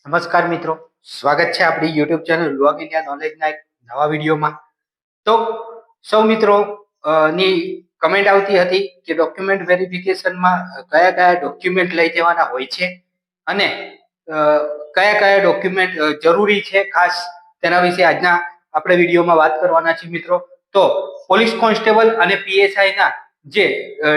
નમસ્કાર મિત્રો, સ્વાગત છે આપણી યુટ્યુબ ચેનલ લોગ ઇન્ડિયા નોલેજના એક નવા વિડીયોમાં. તો સૌ મિત્રો ની કમેન્ટ આવતી હતી કે ડોક્યુમેન્ટ વેરિફિકેશનમાં કયા કયા ડોક્યુમેન્ટ લઈ જવાના હોય છે અને કયા કયા ડોક્યુમેન્ટ જરૂરી છે ખાસ તેના વિશે આજના આપણે વિડીયોમાં વાત કરવાના છીએ મિત્રો. તો પોલીસ કોન્સ્ટેબલ અને પીએસઆઈ ના જે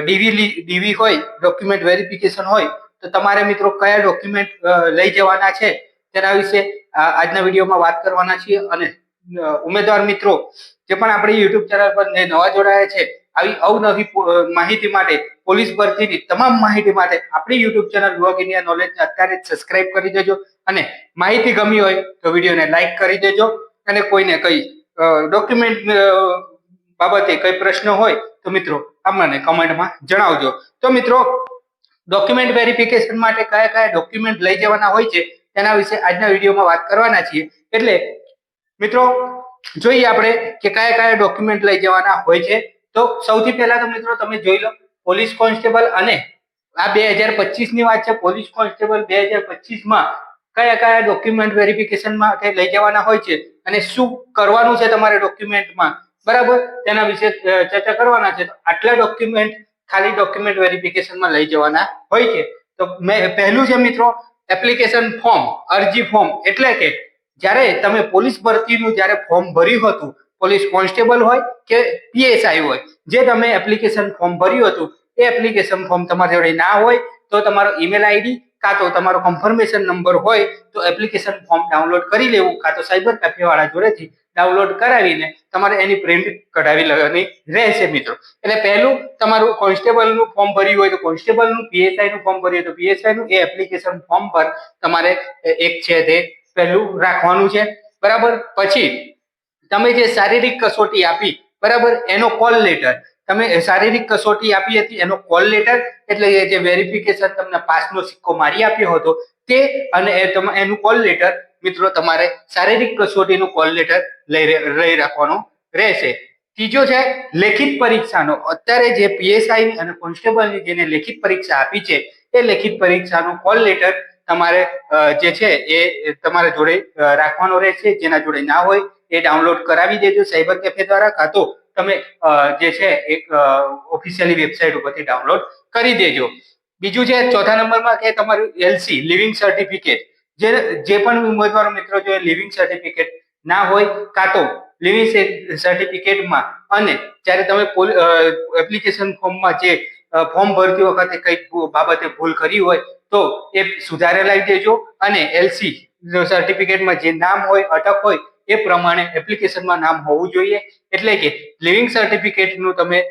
ડીવી હોય, ડોક્યુમેન્ટ વેરિફિકેશન હોય, તો તમારે મિત્રો કયા ડોક્યુમેન્ટ લઈ જવાના છે તેના વિશે આજના વિડીયોમાં વાત કરવાના છીએ. અને ઉમેદવાર મિત્રો જે પણ આપણી યુટ્યુબ ચેનલ પર નવા જોડાયા છે, આવી અવનવી માહિતી માટે, પોલીસ ભરતીની તમામ માહિતી માટે આપણી YouTube channel log India knowledge અત્યારે જ સબસ્ક્રાઇબ કરી દેજો. અને માહિતી ગમી હોય તો વિડીયોને લાઈક કરી દેજો. અને કોઈને કઈ ડોક્યુમેન્ટ બાબતે કઈ પ્રશ્ન હોય તો મિત્રો અમને કમેન્ટમાં જણાવજો. તો મિત્રો, ડોક્યુમેન્ટ વેરિફિકેશન માટે કયા કયા ડોક્યુમેન્ટ લઈ જવાના હોય છે તેના વિશે આજના વિડીયોમાં વાત કરવાના છીએ. એટલે મિત્રો જોઈએ આપણે કે કયા કયા ડોક્યુમેન્ટ લઈ જવાના હોય છે. તો સૌથી પહેલા તો મિત્રો તમે જોઈ લો, પોલીસ કોન્સ્ટેબલ અને આ 2025 ની વાત છે. પોલીસ કોન્સ્ટેબલ 2025 માં કયા કયા ડોક્યુમેન્ટ વેરિફિકેશન માટે લઈ જવાના હોય છે અને શું કરવાનું છે તમારે ડોક્યુમેન્ટમાં, બરાબર, તેના વિશે ચર્ચા કરવાના છે. તો આટલા ડોક્યુમેન્ટ ખાલી ડોક્યુમેન્ટ વેરિફિકેશનમાં લઈ જવાના હોય છે. તો પહેલું છે મિત્રો એપ્લિકેશન ફોર્મ, અરજી ફોર્મ. એટલે કે જ્યારે તમે પોલીસ ભરતીનું જ્યારે ફોર્મ ભર્યું હતું, પોલીસ કોન્સ્ટેબલ હોય કે પીએસઆઈ હોય, જે તમે એપ્લિકેશન ફોર્મ ભર્યું હતું એ એપ્લિકેશન ફોર્મ તમારી જોડે ના હોય તો તમારો ઈમેલ આઈડી કાં તો તમારો કન્ફર્મેશન નંબર હોય તો એપ્લિકેશન ફોર્મ ડાઉનલોડ કરી લેવું, કાં તો સાયબર કેફે વાળા જોડેથી ડાઉનલોડ કરાવીને તમારે એની પ્રિન્ટ કઢાવી લેવાની રહેશે મિત્રો. એટલે પહેલું તમારું કોન્સ્ટેબલનું ફોર્મ ભર્યું હોય તો કોન્સ્ટેબલનું, પીએસઆઈનું ફોર્મ ભર્યું હોય તો પીએસઆઈનું, એ એપ્લિકેશન ફોર્મ પર તમારે એક છે તે પહેલું રાખવાનું છે, બરાબર. પછી તમે જે શારીરિક કસોટી આપી, બરાબર, એનો કોલ લેટર, તમે શારીરિક કસોટી આપી હતી એનો કોલ લેટર, એટલે જે વેરિફિકેશન તમને પાસનો સિક્કો મારી આપ્યો હતો તે, અને એનું કોલ લેટર મિત્રો તમારે શારીરિક કસોટીનું કોલ લેટર લઈ રાખવાનો રહેશે. ત્રીજો છે લેખિત પરીક્ષાનો. અત્યારે જે પીએસઆઈ અને કોન્સ્ટેબલની જેને લેખિત પરીક્ષા આપી છે એ લેખિત પરીક્ષાનો કોલ લેટર તમારે જે છે એ તમારા જોડે રાખવાનો રહેશે. જેના જોડે ના હોય એ ડાઉનલોડ કરાવી દેજો સાયબર કેફે દ્વારા, કાં તો તમે જે છે એક ઓફિશિયલી વેબસાઇટ ઉપરથી ડાઉનલોડ કરી દેજો. બીજું છે ચોથા નંબરમાં કે તમારું એલસી, લિવિંગ સર્ટિફિકેટ. જે પણ ઉમેદવારો મિત્રો જો લિવિંગ સર્ટિફિકેટ ના હોય, કાં તો લિવિંગ સર્ટિફિકેટમાં અને જ્યારે તમે એપ્લિકેશન ફોર્મમાં જે ફોર્મ ભરતી વખતે કઈ બાબતે ભૂલ કરી હોય તો એ સુધારે લાવી દેજો. અને એલસી સર્ટિફિકેટમાં જે નામ હોય, અટક હોય, એ પ્રમાણે એપ્લિકેશનમાં નામ હોવું જોઈએ. એટલે કે લિવિંગ સર્ટિફિકેટનું તમે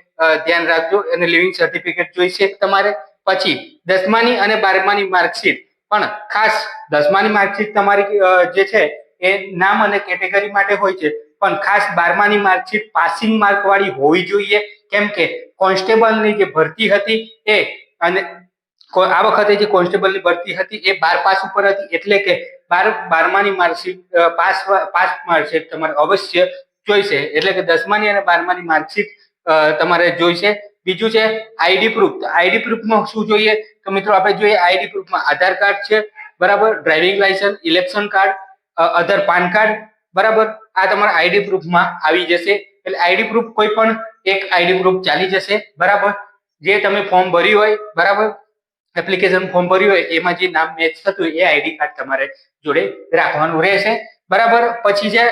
ધ્યાન રાખજો અને લિવિંગ સર્ટિફિકેટ જોઈશે તમારે. પછી 10માની અને 12માની માર્કશીટ, પણ ખાસ 10માની માર્કશીટ તમારી જે છે એ નામ અને કેટેગરી માટે હોય છે, પણ ખાસ 12માની માર્કશીટ પાસિંગ માર્ક વાળી હોવી જોઈએ. કેમ કે કોન્સ્ટેબલની જે ભરતી હતી એ, અને આ વખતે જે કોન્સ્ટેબલની ભરતી હતી એ 12 પાસ ઉપર હતી, એટલે કે 12માની માર્કશીટ પાસ માર્કશીટ તમારે અવશ્ય જોઈશે. એટલે કે 10માની અને 12માની માર્કશીટ તમારે જોઈશે. બીજું છે આઈડી પ્રૂફ. આઈડી પ્રૂફમાં શું જોઈએ તો મિત્રો આપણે જોઈએ આઈડી પ્રૂફમાં આધાર કાર્ડ છે, બરાબર, ડ્રાઇવિંગ લાયસન્સ, ઇલેક્શન કાર્ડ, અધર પાન કાર્ડ, બરાબર, આ તમારા આઈડી પ્રૂફમાં આવી જશે. એટલે આઈડી પ્રૂફ કોઈ પણ એક આઈડી પ્રૂફ ચાલી જશે, બરાબર. જે તમે ફોર્મ ભર્યું હોય, બરાબર, એપ્લિકેશન ફોર્મ ભર્યું હોય એમાં જે નામ મેચ થતું હોય એ આઈડી કાર્ડ તમારે જોડે રાખવાનું રહેશે, બરાબર. પછી છે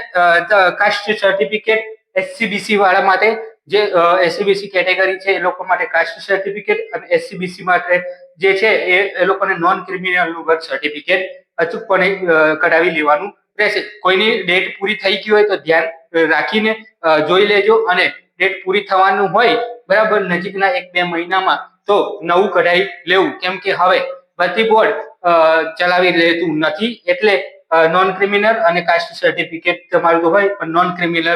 કાસ્ટ સર્ટિફિકેટ, એસસીબીસી વાળા માટે, જે એસસીબીસી કેટેગરી છે એ લોકો માટે કાસ્ટ સર્ટિફિકેટ, અને એસસીબીસી માટે જે છે એ લોકોને નોન ક્રિમિનલનું બર્થ સર્ટિફિકેટ અચૂકપણે કઢાવી લેવાનું રહેશે. કોઈની ડેટ પૂરી થઈ ગઈ હોય તો ધ્યાન રાખીને જોઈ લેજો, અને ડેટ પૂરી થવાનું હોય, બરાબર, નજીકના 1-2 મહિનામાં, તો નવું કઢાવી લેવું. કેમ કે હવે ભરતી બોર્ડ ચલાવી લેતું નથી, એટલે નોન ક્રિમિનલ અને કાસ્ટ સર્ટિફિકેટ તમારું હોય પણ નોન ક્રિમિનલ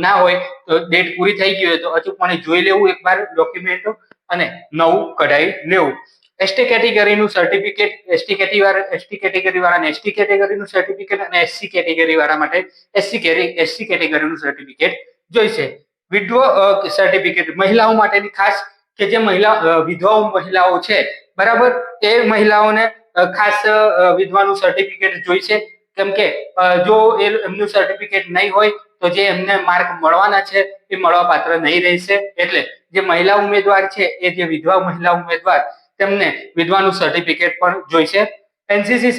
ના હોય તો ડેટ પૂરી થઈ ગઈ હોય તો અચૂકપણે જોઈ લેવું એકવાર ડોક્યુમેન્ટો, અને નવું કઢાવી લેવું. એસટી કેટેગરીનું સર્ટિફિકેટ, એસટી કેટેગરી વાળાને એસટી કેટેગરીનું સર્ટિફિકેટ, અને એસસી કેટેગરી વાળા માટે એસસી કેટેગરીનું સર્ટિફિકેટ જોઈશે. વિડ્રો સર્ટિફિકેટ મહિલાઓ માટેની ખાસ, કે જે વિધવાઓ મહિલાઓ છે, બરાબર, એ મહિલાઓને ખાસ વિધવાનું સર્ટિફિકેટ જોઈશે, કેમ કે જો એમનું સર્ટિફિકેટ નહીં હોય તો જે એમને માર્ક મળવાના છે એ મળવા પાત્ર નહીં રહેશે. એટલે જે મહિલા ઉમેદવાર છે એ જે વિધવા મહિલા ઉમેદવાર તેમને વિધવાનું સર્ટિફિકેટ પણ જોઈશે. એનસીસી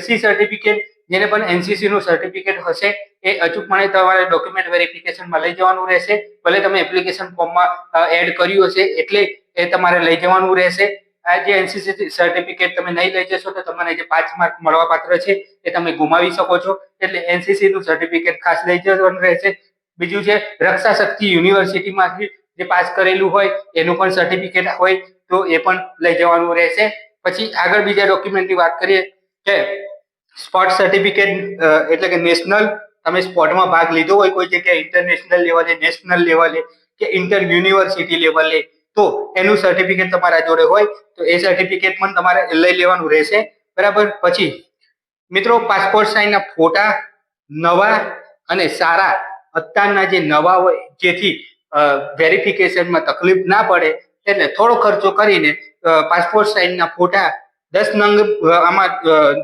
સી સર્ટિફિકેટ, જેને પણ એનસીસી નું સર્ટિફિકેટ હશે એ અચૂકપણે તમારે ડોક્યુમેન્ટ વેરિફિકેશનમાં લઈ જવાનું રહેશે. ભલે તમે એપ્લિકેશન ફોર્મમાં એડ કર્યું હશે એટલે એ તમારે લઈ જવાનું રહેશે. આ જે એનસીસી સર્ટિફિકેટ તમે નહીં લઈ જશો તો તમને જે 5 માર્ક મળવા પાત્ર છે એ તમે ગુમાવી શકો છો. એટલે એનસીસી નું સર્ટિફિકેટ ખાસ લઈ જવાનું રહેશે. બીજું છે રક્ષા શક્તિ યુનિવર્સિટીમાંથી જે પાસ કરેલું હોય એનું પણ સર્ટિફિકેટ હોય તો એ પણ લઈ જવાનું રહેશે. પછી આગળ બીજા ડોક્યુમેન્ટની વાત કરીએ કે સ્પોર્ટ સર્ટિફિકેટ, એટલે કે નેશનલ, તમે સ્પોર્ટમાં ભાગ લીધો હોય કોઈ જગ્યાએ ઇન્ટરનેશનલ લેવલે, નેશનલ લેવલે કે ઇન્ટર યુનિવર્સિટી લેવલે, તો એનું સર્ટિફિકેટ તમારા જોડે હોય તો એ સર્ટિફિકેટ પણ તમારે લઈ લેવાનું રહેશે. બરાબર. પછી મિત્રો પાસપોર્ટ સાઇઝના ફોટા નવા અને સારા અત્યારના જે નવા હોય, જેથી વેરિફિકેશનમાં તકલીફ ના પડે, એટલે થોડો ખર્ચો કરીને પાસપોર્ટ સાઇઝના ફોટા 10 નંગ, આમાં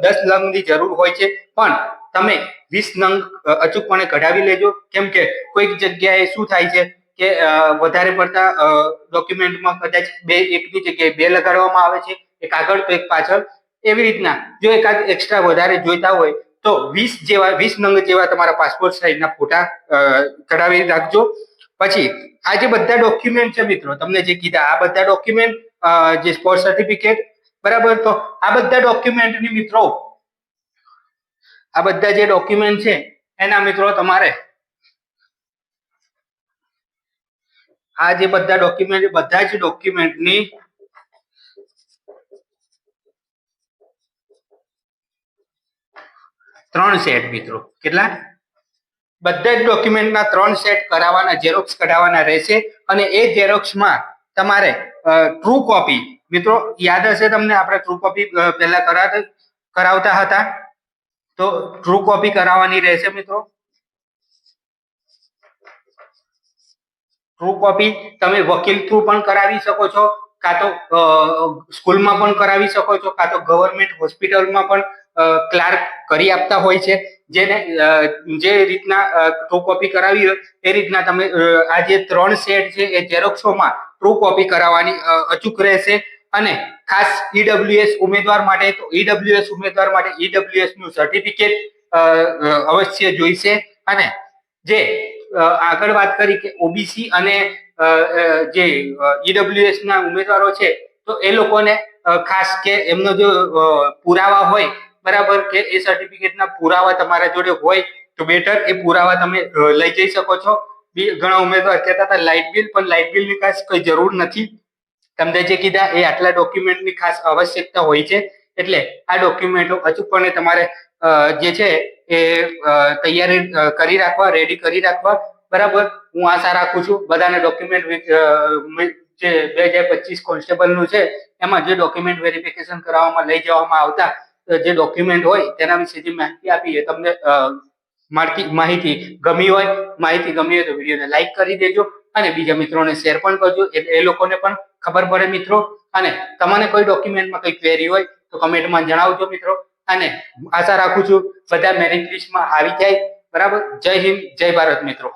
10 નંગની જરૂર હોય છે, પણ તમે 20 નંગ અચૂકપણે કઢાવી લેજો. કેમ કે કોઈક જગ્યાએ શું થાય છે કે વધારે પડતા ડોક્યુમેન્ટમાં કદાચ એકની જગ્યાએ 2 લગાડવામાં આવે છે, એક આગળ તો એક પાછળ. એવી રીતના જો એકાદ એક્સ્ટ્રા વધારે જોઈતા હોય તો 20 નંગ જેવા તમારા પાસપોર્ટ સાઇઝના ફોટા કઢાવી રાખજો. પછી આ જે બધા ડોક્યુમેન્ટ છે મિત્રો, તમને જે કીધા આ બધા ડોક્યુમેન્ટ, જે સ્પોર્ટ સર્ટિફિકેટ, બરાબર, તો આ બધા ડોક્યુમેન્ટની મિત્રો, આ બધા જે ડોક્યુમેન્ટ છે એના મિત્રો તમારે આ જે બધા ડોક્યુમેન્ટ, બધા જ ડોક્યુમેન્ટની 3 સેટ મિત્રો. કેટલા? બધા જ ડોક્યુમેન્ટના 3 સેટ કરાવવાના, ઝેરોક્સ કઢાવવાના રહેશે. અને એ ઝેરોક્સમાં તમારે ટ્રુ કોપી, મિત્રો યાદ હશે તમને, આપણે ટ્રુ કોપી પહેલા કરાવતા હતા, તો ટ્રુ કોપી કરાવવાની રહેશે મિત્રો. ટ્રુ કોપી તમે વકીલ થ્રુ પણ કરાવી શકો છો, કાં તો સ્કૂલમાં પણ કરાવી શકો છો, કાં તો ગવર્મેન્ટ હોસ્પિટલમાં પણ ક્લાર્ક કરી આપતા હોય છે. જેને જે રીતના ટ્રુ કોપી કરાવી હોય એ રીતના તમે આ જે 3 સેટ છે એ ઝેરોક્સોમાં ટ્રુ કોપી કરાવવાની અચૂક રહેશે. અને ખાસ ઈડબ્લ્યુએસ ઉમેદવાર માટે, તો ઈડબ્લ્યુએસ ઉમેદવાર માટે ઈડબ્લ્યુએસ નું સર્ટિફિકેટ અવશ્ય જોઈશે. અને જે આગળ વાત કરી કે ઓબીસી અને જે ઈડબ્લ્યુએસ ના ઉમેદવારો છે, તો એ લોકોને ખાસ કે એમનો જો પુરાવા હોય, બરાબર, કે એ સર્ટિફિકેટના પુરાવા તમારા જોડે હોય તો બેટર, એ પુરાવા તમે લઈ જઈ શકો છો. ઘણા ઉમેદવાર કહેતા હતા લાઇટ બિલ, પણ લાઇટ બિલની ખાસ કોઈ જરૂર નથી. તમને જે કીધા એ આટલા ડોક્યુમેન્ટની ખાસ આવશ્યકતા હોય છે. એટલે આ ડોક્યુમેન્ટો અચૂકપણે તમારે જે છે એ તૈયારી કરી રાખવા, રેડી કરી રાખવા. બરાબર. હું આશા રાખું છું બધાને ડોક્યુમેન્ટ જે 2025 કોન્સ્ટેબલનું છે એમાં જે ડોક્યુમેન્ટ વેરિફિકેશન કરાવવામાં લઈ જવામાં આવતા જે ડોક્યુમેન્ટ હોય તેના વિશે જે માહિતી આપી એ તમને માહિતી ગમી હોય તો વિડીયોને લાઈક કરી દેજો અને બીજા મિત્રોને શેર પણ કરજો, એટલે એ લોકોને પણ ખબર પડે મિત્રો. અને તમને કોઈ ડોક્યુમેન્ટમાં કોઈ ક્વેરી હોય તો કમેન્ટમાં જણાવજો મિત્રો. અને આશા રાખું છું બધા મેરિટ લિસ્ટમાં આવી જાય. બરાબર. જય હિન્દ, જય ભારત મિત્રો.